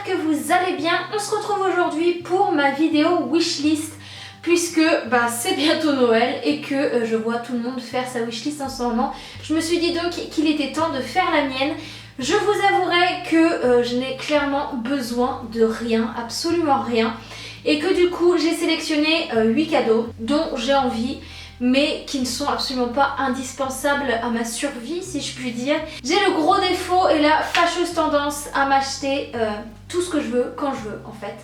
j'espère que vous allez bien. On se retrouve aujourd'hui pour ma vidéo wishlist puisque c'est bientôt Noël et que je vois tout le monde faire sa wishlist en ce moment. Je me suis dit donc qu'il était temps de faire la mienne. Je vous avouerai que je n'ai clairement besoin de rien, absolument rien. Et que du coup j'ai sélectionné 8 cadeaux dont j'ai envie, mais qui ne sont absolument pas indispensables à ma survie, si je puis dire. J'ai le gros défaut et la fâcheuse tendance à m'acheter tout ce que je veux quand je veux en fait.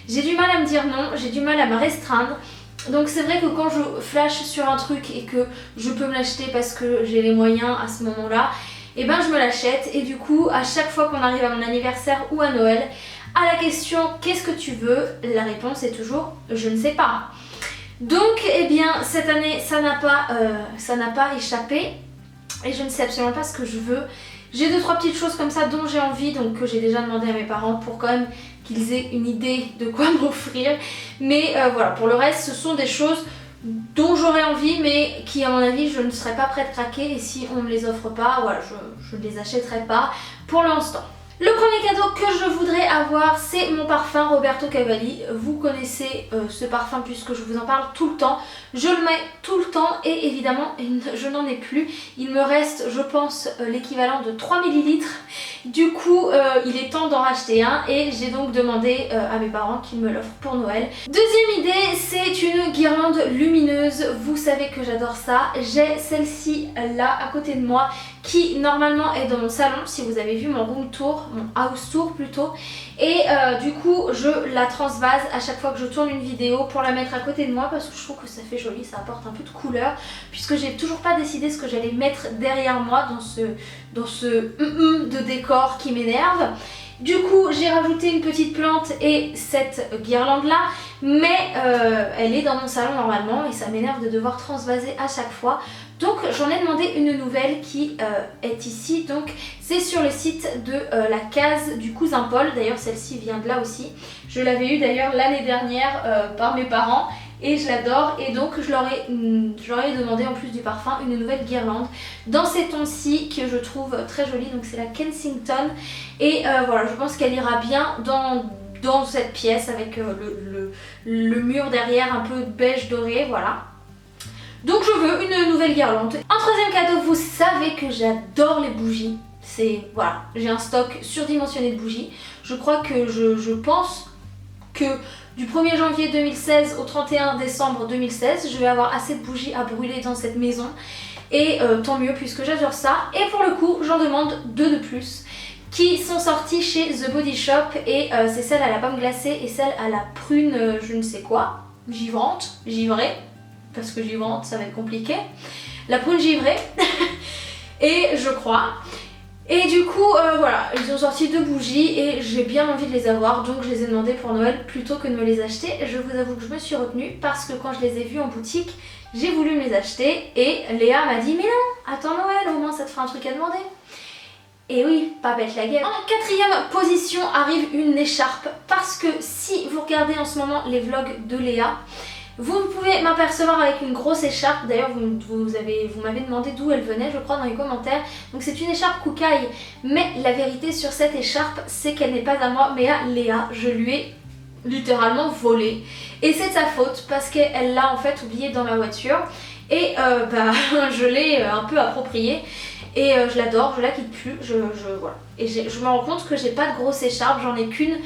J'ai du mal à me dire non, j'ai du mal à me restreindre. Donc c'est vrai que quand je flash sur un truc et que je peux me l'acheter parce que j'ai les moyens à ce moment-là, et je me l'achète. Et du coup à chaque fois qu'on arrive à mon anniversaire ou à Noël, à la question qu'est-ce que tu veux, la réponse est toujours je ne sais pas. Donc cette année ça n'a pas échappé et je ne sais absolument pas ce que je veux. J'ai 2-3 petites choses comme ça dont j'ai envie, donc que j'ai déjà demandé à mes parents pour quand même qu'ils aient une idée de quoi m'offrir. Mais voilà, pour le reste ce sont des choses dont j'aurais envie mais qui à mon avis je ne serais pas prête de craquer, et si on ne me les offre pas, voilà, je ne les achèterai pas pour l'instant. Le premier cadeau que je voudrais avoir, c'est mon parfum Roberto Cavalli. Vous connaissez ce parfum puisque je vous en parle tout le temps. Je le mets tout le temps et évidemment je n'en ai plus. Il me reste, je pense, l'équivalent de 3 ml. Du coup, il est temps d'en racheter un et j'ai donc demandé à mes parents qu'ils me l'offrent pour Noël. Deuxième idée, c'est une guirlande lumineuse. Vous savez que j'adore ça. J'ai celle-ci là à côté de moi qui normalement est dans mon salon, si vous avez vu mon room tour, mon house tour plutôt. Et du coup je la transvase à chaque fois que je tourne une vidéo pour la mettre à côté de moi parce que je trouve que ça fait joli, ça apporte un peu de couleur, puisque j'ai toujours pas décidé ce que j'allais mettre derrière moi dans ce de décor qui m'énerve. Du coup j'ai rajouté une petite plante et cette guirlande là, mais elle est dans mon salon normalement et ça m'énerve de devoir transvaser à chaque fois. Donc j'en ai demandé une nouvelle qui est ici, donc c'est sur le site de la case du cousin Paul. D'ailleurs celle-ci vient de là aussi, je l'avais eu d'ailleurs l'année dernière par mes parents et je l'adore, et donc je leur ai demandé en plus du parfum une nouvelle guirlande dans ces tons-ci que je trouve très jolie. Donc c'est la Kensington et voilà, je pense qu'elle ira bien dans cette pièce avec le mur derrière un peu beige doré, voilà. Donc je veux une nouvelle guirlande. En troisième cadeau, vous savez que j'adore les bougies. Voilà, j'ai un stock surdimensionné de bougies. Je crois que je pense que du 1er janvier 2016 au 31 décembre 2016, je vais avoir assez de bougies à brûler dans cette maison. Et tant mieux puisque j'adore ça. Et pour le coup, j'en demande 2 de plus qui sont sorties chez The Body Shop. Et c'est celle à la pomme glacée et celle à la prune je ne sais quoi, givrée. Parce que givrante ça va être compliqué, la prune givrée et je crois, et du coup voilà, ils ont sorti 2 bougies et j'ai bien envie de les avoir, donc je les ai demandées pour Noël plutôt que de me les acheter. Je vous avoue que je me suis retenue parce que quand je les ai vues en boutique, j'ai voulu me les acheter et Léa m'a dit mais non, attends Noël, au moins ça te fera un truc à demander. Et oui, pas bête la guêpe. En quatrième position arrive une écharpe, parce que si vous regardez en ce moment les vlogs de Léa, vous pouvez m'apercevoir avec une grosse écharpe. D'ailleurs vous m'avez demandé d'où elle venait, je crois, dans les commentaires. Donc c'est une écharpe Kookaï, mais la vérité sur cette écharpe c'est qu'elle n'est pas à moi mais à Léa. Je lui ai littéralement volé et c'est de sa faute parce qu'elle l'a en fait oubliée dans ma voiture et je l'ai un peu appropriée. Et je l'adore, je la quitte plus, voilà. Et je me rends compte que j'ai pas de grosse écharpe, j'en ai qu'une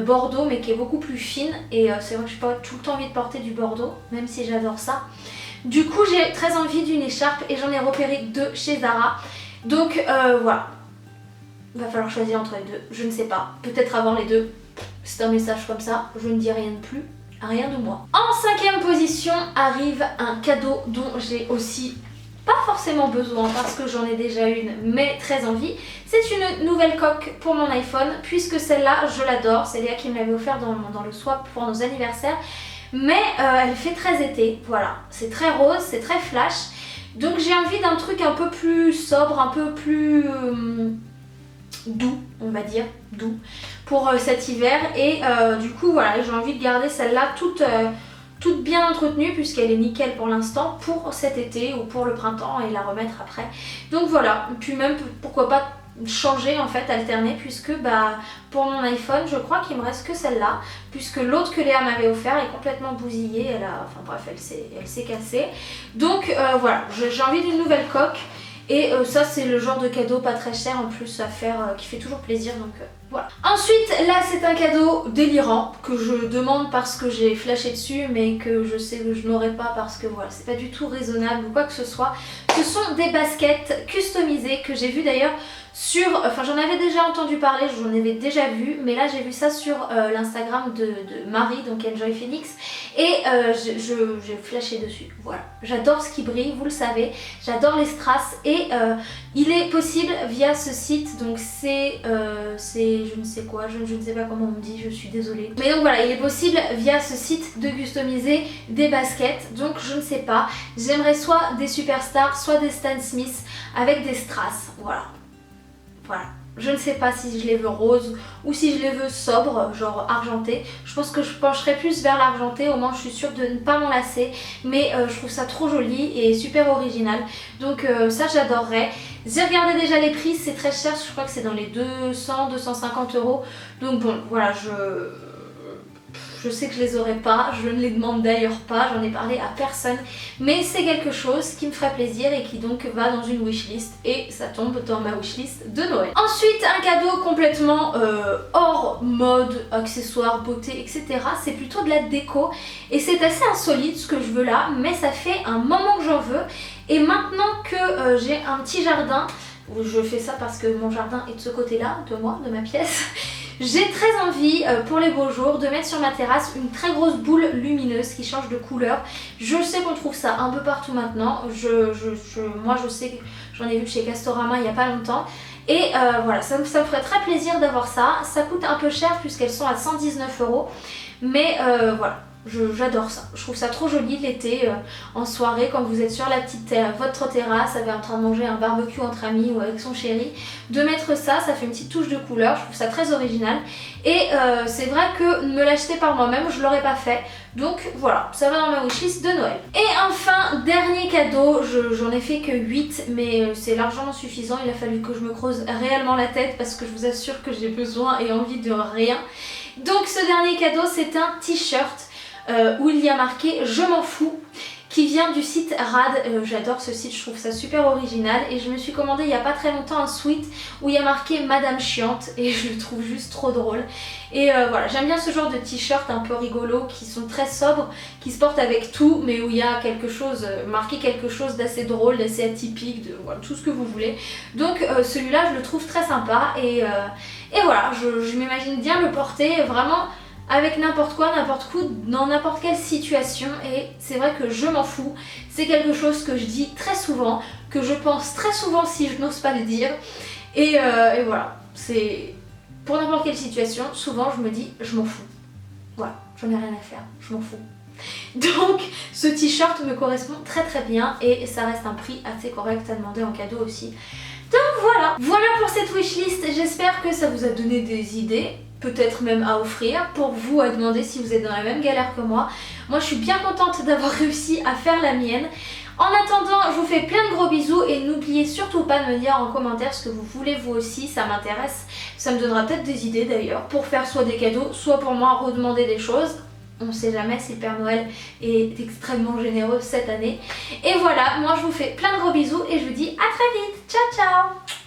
bordeaux mais qui est beaucoup plus fine. Et c'est vrai que j'ai pas tout le temps envie de porter du bordeaux, même si j'adore ça. Du coup j'ai très envie d'une écharpe et j'en ai repéré 2 chez Zara. Donc voilà, va falloir choisir entre les 2, je ne sais pas, peut-être avoir les 2. C'est un message comme ça, je ne dis rien de plus, rien de moi. En 5e position arrive un cadeau dont j'ai aussi pas forcément besoin parce que j'en ai déjà une mais très envie. C'est une nouvelle coque pour mon iPhone puisque celle-là je l'adore, c'est Léa qui me l'avait offert dans le swap pour nos anniversaires, mais elle fait très été, voilà, c'est très rose, c'est très flash, donc j'ai envie d'un truc un peu plus sobre, un peu plus doux, on va dire, doux pour cet hiver. Et du coup voilà, j'ai envie de garder celle-là toute bien entretenue puisqu'elle est nickel pour l'instant pour cet été ou pour le printemps et la remettre après. Donc voilà, puis même pourquoi pas changer en fait, alterner, puisque pour mon iPhone je crois qu'il me reste que celle-là, puisque l'autre que Léa m'avait offert est complètement bousillée, enfin bref, elle s'est cassée. Donc voilà, j'ai envie d'une nouvelle coque. Et ça c'est le genre de cadeau pas très cher en plus à faire, qui fait toujours plaisir, donc voilà. Ensuite là c'est un cadeau délirant que je demande parce que j'ai flashé dessus, mais que je sais que je n'aurai pas parce que voilà, c'est pas du tout raisonnable ou quoi que ce soit. Ce sont des baskets customisées que j'ai vu d'ailleurs sur, enfin j'en avais déjà entendu parler, j'en avais déjà vu, mais là j'ai vu ça sur l'Instagram de Marie, donc Enjoy Phoenix, et j'ai flashé dessus. Voilà, j'adore ce qui brille, vous le savez, j'adore les strass, et il est possible via ce site, donc c'est je ne sais quoi, je ne sais pas comment on dit, je suis désolée. Mais donc voilà, il est possible via ce site de customiser des baskets, donc je ne sais pas, j'aimerais soit des Superstars, soit des Stan Smith avec des strass, voilà. Voilà, je ne sais pas si je les veux roses ou si je les veux sobres, genre argentés. Je pense que je pencherai plus vers l'argenté, au moins je suis sûre de ne pas m'en lasser. Mais je trouve ça trop joli et super original. Donc ça j'adorerais. J'ai regardé déjà les prix, c'est très cher, je crois que c'est dans les 200-250 €. Donc bon, voilà, je sais que je les aurai pas, je ne les demande d'ailleurs pas, j'en ai parlé à personne, mais c'est quelque chose qui me ferait plaisir et qui donc va dans une wishlist, et ça tombe dans ma wishlist de Noël. Ensuite, un cadeau complètement hors mode, accessoires, beauté, etc. C'est plutôt de la déco et c'est assez insolite ce que je veux là, mais ça fait un moment que j'en veux, et maintenant que j'ai un petit jardin, je fais ça parce que mon jardin est de ce côté-là, de moi, de ma pièce. J'ai très envie pour les beaux jours de mettre sur ma terrasse une très grosse boule lumineuse qui change de couleur. Je sais qu'on trouve ça un peu partout maintenant. Moi je sais que j'en ai vu chez Castorama il n'y a pas longtemps. Et voilà, ça me ferait très plaisir d'avoir ça. Ça coûte un peu cher puisqu'elles sont à 119 €. Mais voilà. J'adore ça, je trouve ça trop joli l'été, en soirée quand vous êtes sur votre terrasse en train de manger un barbecue entre amis ou avec son chéri, de mettre ça, ça fait une petite touche de couleur, je trouve ça très original, et c'est vrai que me l'acheter par moi-même je l'aurais pas fait, donc voilà, ça va dans ma wishlist de Noël. Et enfin, dernier cadeau, j'en ai fait que 8, mais c'est largement suffisant, il a fallu que je me creuse réellement la tête parce que je vous assure que j'ai besoin et envie de rien. Donc ce dernier cadeau c'est un t-shirt où il y a marqué "Je m'en fous", qui vient du site Rad. J'adore ce site, je trouve ça super original, et je me suis commandé il n'y a pas très longtemps un sweat où il y a marqué "Madame Chiante", et je le trouve juste trop drôle. Et voilà, j'aime bien ce genre de t-shirt un peu rigolo qui sont très sobres, qui se portent avec tout, mais où il y a marqué quelque chose d'assez drôle, d'assez atypique, de voilà, tout ce que vous voulez. Donc celui-là je le trouve très sympa, et voilà, je m'imagine bien le porter vraiment avec n'importe quoi, n'importe où, dans n'importe quelle situation, et c'est vrai que je m'en fous, c'est quelque chose que je dis très souvent, que je pense très souvent si je n'ose pas le dire, et voilà, c'est pour n'importe quelle situation, souvent je me dis je m'en fous, voilà, j'en ai rien à faire, je m'en fous. Donc ce t-shirt me correspond très très bien, et ça reste un prix assez correct à demander en cadeau aussi. Donc voilà pour cette wishlist, j'espère que ça vous a donné des idées, peut-être même à offrir, pour vous à demander si vous êtes dans la même galère que moi. Moi je suis bien contente d'avoir réussi à faire la mienne. En attendant, je vous fais plein de gros bisous, et n'oubliez surtout pas de me dire en commentaire ce que vous voulez vous aussi, ça m'intéresse. Ça me donnera peut-être des idées d'ailleurs pour faire soit des cadeaux, soit pour moi redemander des choses. On sait jamais si le Père Noël est extrêmement généreux cette année. Et voilà, moi je vous fais plein de gros bisous et je vous dis à très vite. Ciao ciao!